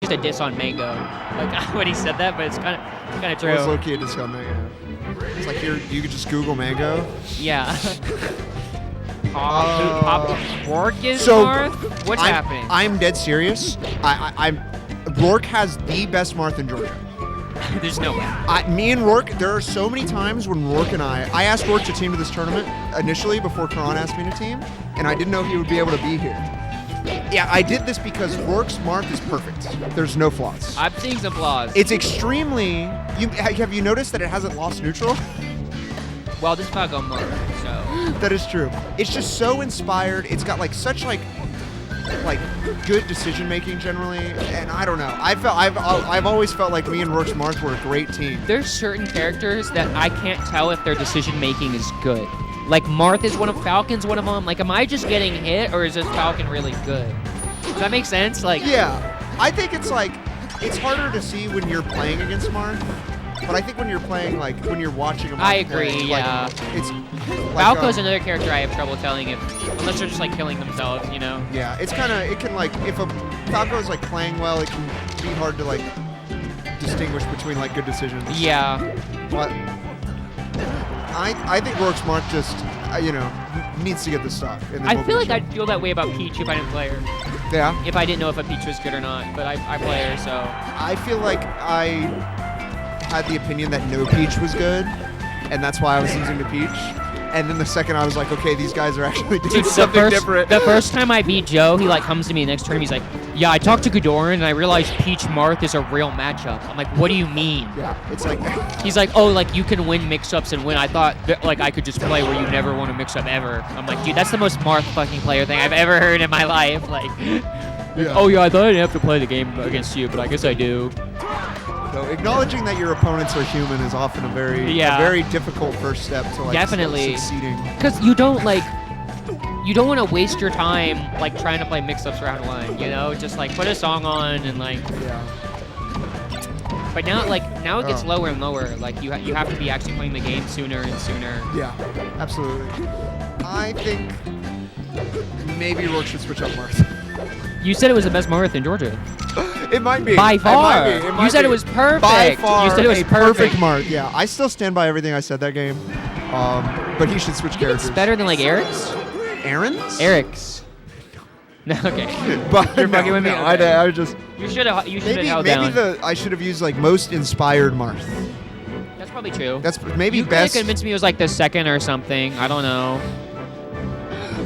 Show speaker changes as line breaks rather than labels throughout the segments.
just a diss on Mango, like when he said that, but it's kind of true.
It was low-key a diss on Mango. It's like you could just Google Mango.
Yeah. Rourke is
So,
Marth? What's happening?
I'm dead serious. Rourke has the best Marth in Georgia.
There's no way.
Me and Rourke, there are so many times when Rourke and I asked Rourke to team to this tournament initially before Karan asked me to team, and I didn't know he would be able to be here. Yeah, I did this because Rourke's Marth is perfect. There's no flaws.
I'm seeing some flaws.
It's extremely... Have you noticed that it hasn't lost neutral?
Well, this Falco Marth, so...
That is true. It's just so inspired. It's got like such like good decision making generally, and I don't know. I've always felt like me and Rourke's Marth were a great team.
There's certain characters that I can't tell if their decision making is good. Like Marth is one of Falcon's one of them. Like, am I just getting hit, or is this Falcon really good? Does that make sense? Like,
yeah, I think it's like it's harder to see when you're playing against Marth, but I think when you're playing, like when you're watching a Marth
I agree.
play,
Yeah,
it's
Falco's another character I have trouble telling unless they're just like killing themselves, you know?
Yeah, it can like if a Falco is like playing well, it can be hard to like distinguish between like good decisions.
Yeah.
But I think Rourke's Marth just needs to get the stock.
I feel like I'd feel that way about Peach if I didn't play her.
Yeah.
If I didn't know if a Peach was good or not, but I play her, so.
I feel like I had the opinion that no Peach was good, and that's why I was using the Peach. And then the second I was like, okay, these guys are actually doing something different.
The first time I beat Joe, he like comes to me next turn. He's like, "Yeah, I talked to Godoran and I realized Peach Marth is a real matchup." I'm like, "What do you mean?"
Yeah, it's like.
He's like, "Oh, like you can win mix-ups and win." I thought that, like I could just play where you never won a mix-up ever. I'm like, dude, that's the most Marth fucking player thing I've ever heard in my life. Like, oh yeah, I thought I didn't have to play the game against you, but I guess I do.
So acknowledging that your opponents are human is often a very difficult first step to like
definitely
succeeding.
Because you don't want to waste your time like trying to play mix-ups round one. You know, just like put a song on and like.
Yeah.
But now it gets lower and lower. Like you have to be actually playing the game sooner and sooner.
Yeah, absolutely. I think maybe Rourke should switch up Marth.
You said it was the best Marth in Georgia.
It might be.
By far.
It might
You said
be.
it was perfect.
By far,
you said it was
perfect Marth. Yeah, I still stand by everything I said that game. But he should switch characters.
It's better than like Eric's?
Eric's?
No, okay.
But
You're fucking with me?
no,
Okay.
I just...
You should have held down.
I should have used like most inspired Marth.
That's probably true.
That's maybe
you
best.
You convinced me it was like the second or something. I don't know.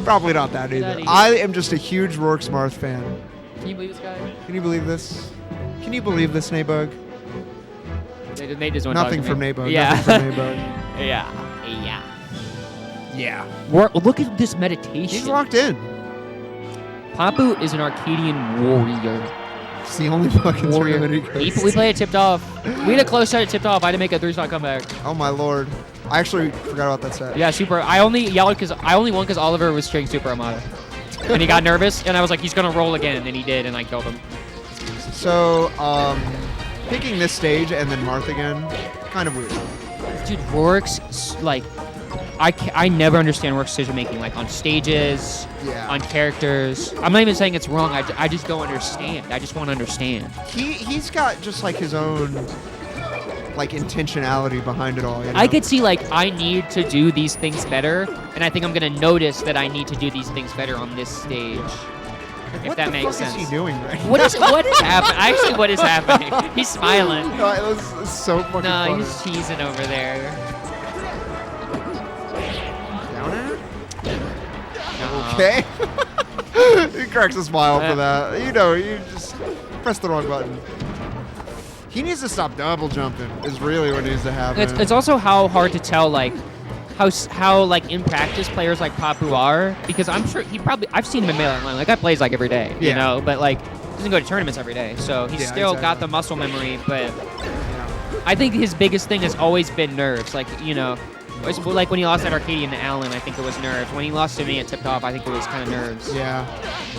Probably not that either. I am just a huge Rourke's Marth fan.
Can you believe this guy?
Can you believe this? Can you believe this, Nabug?
They just want
Nothing
to
from Nabug.
Yeah.
Nothing from Nabug.
Yeah. Look at this meditation.
He's locked in.
Papu is an Arcadian warrior.
It's the only fucking tournament he goes.
We played it tipped off. We had a close shot at tipped off. I had to make a 3-shot comeback.
Oh my lord. I actually forgot about that set.
Yeah, super. I only won because Oliver was string Super Armada. And he got nervous, and I was like, he's going to roll again, and he did, and I killed him.
So, picking this stage and then Marth again, kind of weird.
Dude, Rourke's, like, I never understand Rourke's decision making, like, on stages, on characters. I'm not even saying it's wrong, I just don't understand. I just want to understand.
He's got just, like, his own... like intentionality behind it all. You know?
I could see like I need to do these things better, and I think I'm gonna notice that I need to do these things better on this stage. If that makes sense.
What is he doing right
What is happening? Actually, what is happening? He's smiling.
No, it was so fucking funny.
No, he's cheesing over there.
Down air? Okay. He cracks a smile for that. You know, you just press the wrong button. He needs to stop double jumping. Is really what needs to happen.
It's also how hard to tell like how like in practice players like Papu are, because I'm sure I've seen him in Melee Online. Like I plays like every day, you know, but like doesn't go to tournaments every day, so he's still got the muscle memory. But I think his biggest thing has always been nerves. Like like when he lost at Arcadian to Alan, I think it was nerves. When he lost to me at Tipped Off, I think it was kind of nerves.
Yeah.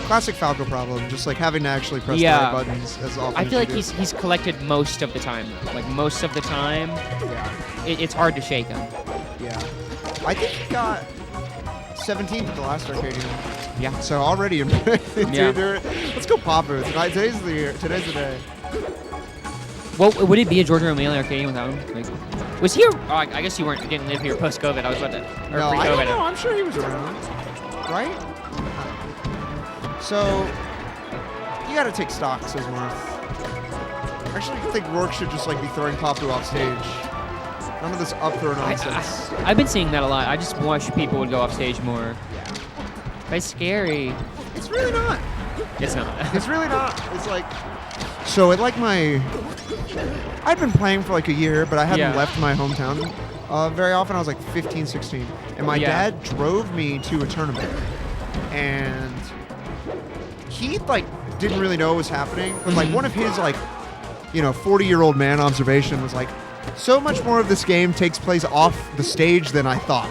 Classic Falco problem, just like having to actually press the right buttons as often
I feel like
as you do.
he's collected most of the time. Like most of the time, it's hard to shake him.
Yeah. I think he got 17th at the last Arcadian.
Yeah.
So already, dude,
Yeah.
let's go Papu. Today's the year. Today's the day.
Well, would it be a Georgia O'Malley Arcadian without him? Like, was he? Oh, I guess you didn't live here post COVID. I was about to. Or
No, I
pre-COVID.
don't know. I'm sure he was around, right? So you got to take stock, says Marth. Actually, I think Rourke should just like be throwing Papu off stage. None of this up throw nonsense.
I've been seeing that a lot. I just wish people would go off stage more. It's scary.
It's really not.
It's not.
It's really not. It's like, so at like I'd been playing for like a year, but I hadn't left my hometown very often. I was like 15, 16. And my dad drove me to a tournament. And he like didn't really know what was happening. But like one of his like, 40-year-old man observation was like, so much more of this game takes place off the stage than I thought.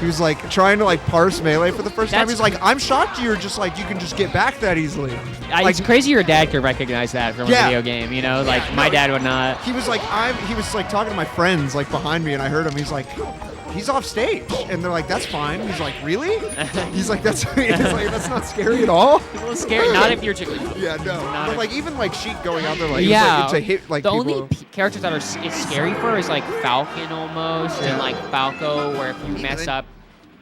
He was like trying to like parse Melee for the first time. He's like, I'm shocked you're just like, you can just get back that easily.
It's crazy your dad could recognize that from a video game, Like my dad would not.
He was like, he was like talking to my friends like behind me, and I heard him. He's like, he's off stage, and they're like, that's fine. He's like, really? He's like, that's not scary at all.
It's a little scary, not if you're.
Yeah, no. But like even like Sheik going out there like, to hit like
the
people.
only characters that it's scary for is like Falcon almost, and like Falco, where if you mess up,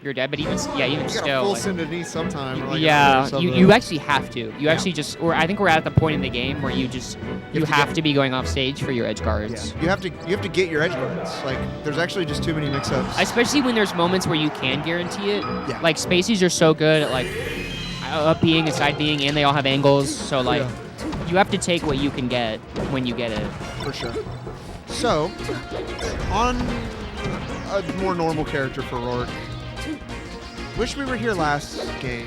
you're dead. But even
you
still,
gotta full send a knee sometime. Or like
you actually have to. You actually just, or I think we're at the point in the game where you have to be going off stage for your edge guards.
Yeah. You have to get your edge guards. Like there's actually just too many mix-ups.
Especially when there's moments where you can guarantee it.
Yeah.
Like Spaceys are so good at like up being and side being, and they all have angles. So like you have to take what you can get when you get it.
For sure. So on a more normal character for Rourke. Wish we were here last game.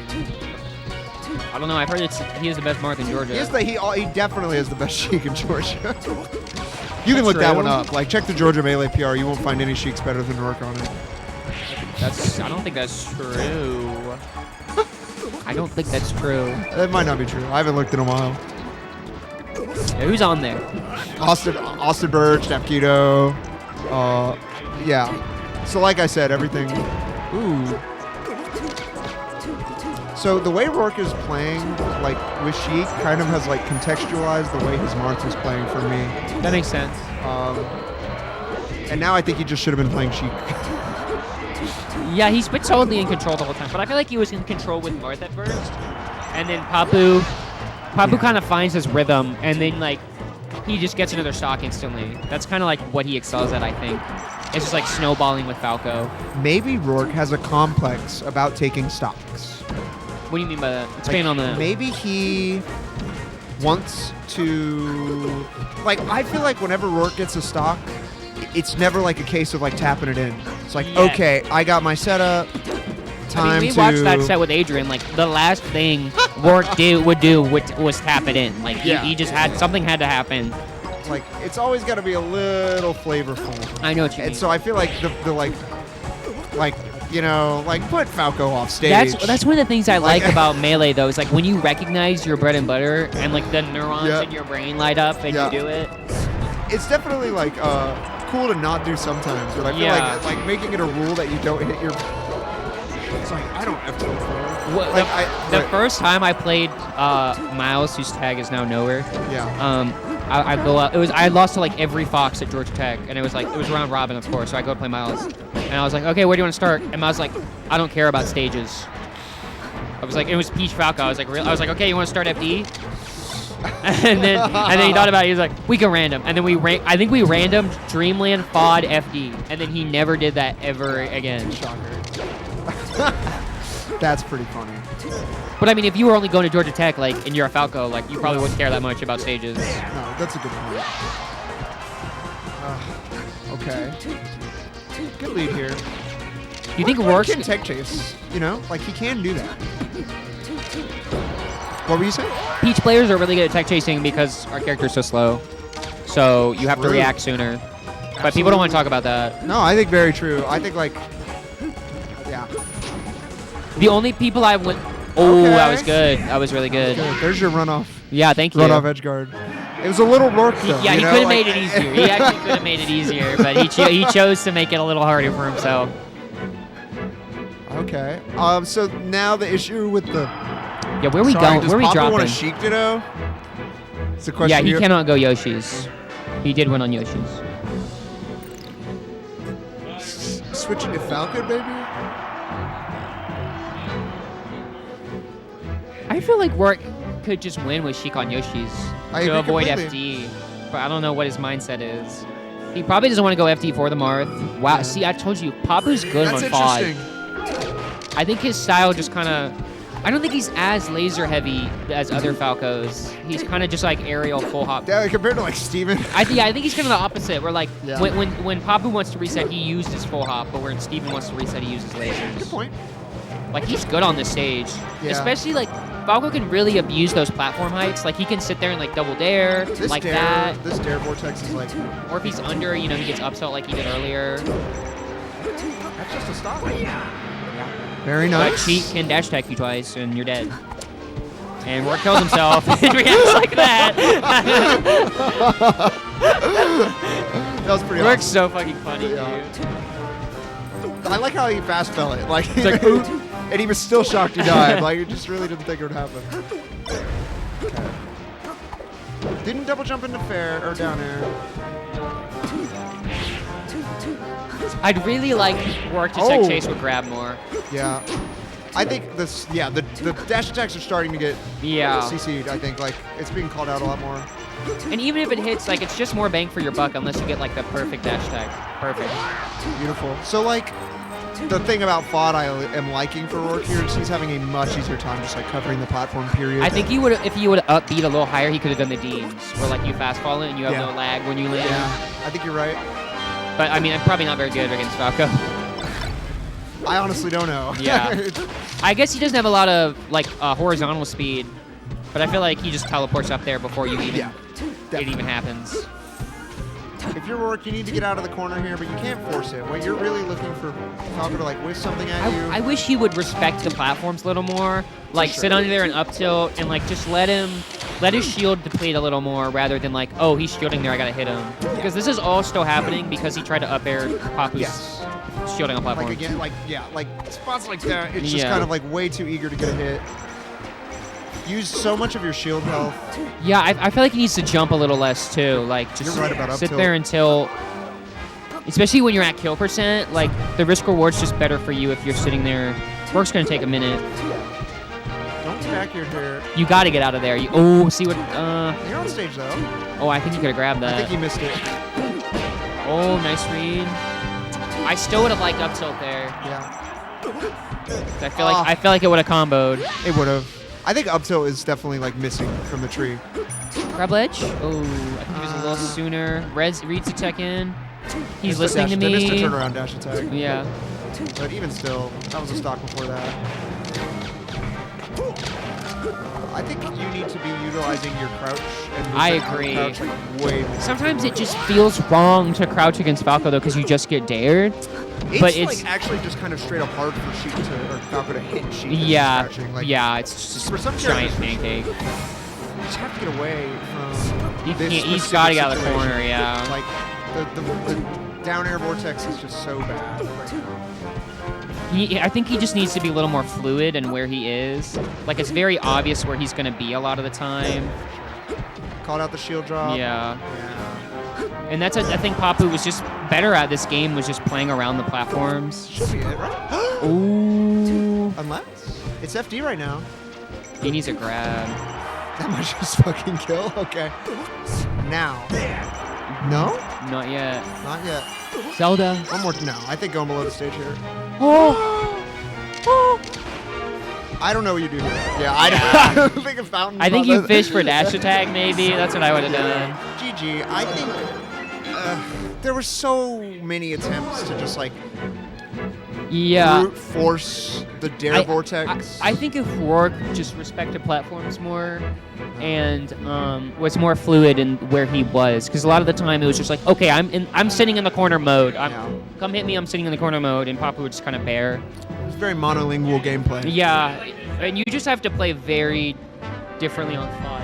I don't know. I've heard he is the best Marth in Georgia.
He definitely is the best Sheik in Georgia. You can look that one up. Like check the Georgia Melee PR. You won't find any Sheiks better than Rourke on it.
I don't think that's true. I don't think that's true.
That might not be true. I haven't looked in a while.
Yeah, who's on there?
Austin Birch, Napkido. So like I said, everything. Ooh. So the way Rourke is playing, like with Sheik, kind of has like contextualized the way his Marth is playing for me.
That makes sense.
And now I think he just should have been playing Sheik.
Yeah, he's been totally in control the whole time, but I feel like he was in control with Marth at first, and then Papu kind of finds his rhythm, and then like he just gets another stock instantly. That's kind of like what he excels at, I think. It's just like snowballing with Falco.
Maybe Rourke has a complex about taking stocks.
What do you mean by that? Expand on that.
Maybe he wants to... Like, I feel like whenever Rourke gets a stock, it's never like a case of like tapping it in. It's like, okay, I got my setup.
We watched that set with Adrian. Like, the last thing Rourke would do was tap it in. Like, he just had... Something had to happen.
Like, it's always got to be a little flavorful.
I know what you mean.
And so I feel like the put Falco off stage.
That's one of the things I like about Melee, though, is like when you recognize your bread and butter and like the neurons in your brain light up and you do it.
It's definitely like cool to not do sometimes, but I feel like making it a rule that you don't hit your. It's like I don't have to.
The first time I played Miles, whose tag is now nowhere.
Yeah.
I go up. I lost to like every Fox at Georgia Tech, and it was round robin, of course. So I go to play Miles, and I was like, okay, where do you want to start? And Miles was like, I don't care about stages. I was like, it was Peach Falco. I was like, really? I was like, okay, you want to start FD? and then he thought about it. He was like, we can random, and then I think we random Dreamland FOD FD, and then he never did that ever again.
Shocker. That's pretty funny.
But I mean, if you were only going to Georgia Tech, like, and you're a Falco, like, you probably wouldn't care that much about stages.
No, that's a good point. Okay. Good lead here.
You think Rourke
can tech chase? Like he can do that. What were you saying?
Peach players are really good at tech chasing because our character's so slow. So you have to react sooner. Absolutely. But people don't want to talk about that.
No, I think very true. I think yeah.
The only people I went. Oh, okay. That was good. That was really good.
There's your runoff.
Yeah, thank you.
Runoff edge guard. It was a little Rourke, though.
Yeah, he could have made it easier. He actually could have made it easier, but he chose to make it a little harder for himself.
Okay. So now the issue with the...
Yeah, where are we going? Where are we
Does Papu
dropping?
want a Sheik Ditto? It's a question.
Yeah, he
here.
cannot go Yoshi's. He did win on Yoshi's.
Switching to Falco, baby?
I feel like Rourke could just win with Sheik on Yoshi's
I
to
agree
avoid
completely.
FD, but I don't know what his mindset is. He probably doesn't want to go FD for the Marth. Wow,
Yeah.
see, I told you, Papu's good
That's
on FOD.
interesting.
I think his style just kind of... I don't think he's as laser heavy as other Falcos. He's kind of just like aerial full hop.
Yeah, compared to like Steven.
I think he's kind of the opposite. Where like
Yeah.
when Papu wants to reset, he used his full hop, but when Steven wants to reset, he uses lasers.
Good point.
Like he's good on this stage,
Yeah.
especially like Falco can really abuse those platform heights. Like he can sit there and like double dare
This
like
dare,
that,
This dare vortex is like...
or if he's under, you know, he gets upset like he did earlier.
That's just a stop. Very
But
nice.
Sheik can dash attack you twice and you're dead. And Rourke kills himself and reacts like that.
That was pretty
Rourke's
awesome.
so fucking funny,
Yeah.
dude.
I like how he fast fell it. Like,
It's like, oop.
and he was still shocked he died. Like, he just really didn't think it would happen. Okay. Didn't double jump into fair or down air.
I'd really like Rourke to take chase with grab more.
Yeah. I think this, yeah, the dash attacks are starting to get
Yeah.
CC'd, I think. Like, it's being called out a lot more.
And even if it hits, like, it's just more bang for your buck unless you get, like, the perfect dash attack. Perfect.
Beautiful. So, like, the thing about FOD I am liking for Rourke here is he's having a much easier time just, like, covering the platform, period.
I think if he would have upbeat a little higher, he could have done the Deans, where, like, you fast fall it and you have
Yeah.
no lag when you land.
Yeah, I think you're right.
But, I mean, I'm probably not very good against Falco.
I honestly don't know.
Yeah. I guess he doesn't have a lot of, like, horizontal speed, but I feel like he just teleports up there before you even...
Yeah.
It even happens.
If you're Rourke, you need to get out of the corner here, but you can't force it. When you're really looking for Falco to like whisk something at you.
I wish he would respect the platforms a little more. Like
sure.
sit under there and up tilt and like just let his shield deplete a little more rather than like, oh, he's shielding there, I gotta hit him. Because this is all still happening because he tried to up air Papu's shielding on platform.
Like again, like spots like that. It's just
Yeah.
kind of like way too eager to get a hit. Use so much of your shield health.
Yeah, I feel like he needs to jump a little less too. Like just
You're right about up
sit
tilt.
there until, especially when you're at kill percent, like the risk reward's just better for you if you're sitting there. Work's gonna take a minute.
Don't stack your hair.
You got to get out of there. See what?
You're on stage though.
Oh, I think you could have grabbed that.
I think you missed it.
Oh, nice read. I still would have liked up tilt there.
Yeah.
I feel like it would have comboed.
It would have. I think up tilt is definitely like missing from the tree.
Grab ledge. Oh, I think he was a little sooner. Reads the check in. He's
Missed the
listening to
dash-
me.
They missed a turnaround dash attack.
Yeah.
But even still, that was a stock before that. I think you need to be utilizing your crouch. And
I
movement on
agree.
Crouch, like, way more.
Sometimes it just feels wrong to crouch against Falco though, because you just get dared.
It's
but
like actually just kind of straight up hard for Sheik or Falco to hit Sheik. as he's
Yeah,
crouching. Like,
yeah, it's just
for some
giant
characters-
pancake.
You just have to get away from this
He's
specific
got to get out of the
situation.
corner, yeah.
Like the down air vortex is just so bad.
I think he just needs to be a little more fluid in where he is. Like, it's very obvious where he's going to be a lot of the time.
Called out the shield drop.
Yeah.
Yeah.
And that's, I think Papu was just better at this game, was just playing around the platforms.
Should be it, right?
Ooh.
Unless it's FD right now.
He needs a grab.
That might just fucking kill. Okay. Now. No?
Not yet.
Not yet.
Zelda.
One more. No, I think going below the stage here.
Oh. Oh.
I don't know what you do here. Yeah, I don't think a fountain.
I think you fish for dash attack, maybe. That's what I would have done.
GG. I think there were so many attempts to just like brute force the dare vortex.
I think if Rourke just respected platforms more and was more fluid in where he was, because a lot of the time it was just like, okay, I'm sitting in the corner mode. Come hit me, I'm sitting in the corner mode, and Papu would just kind of bear.
It was very monolingual gameplay.
Yeah, and you just have to play very differently on FOD.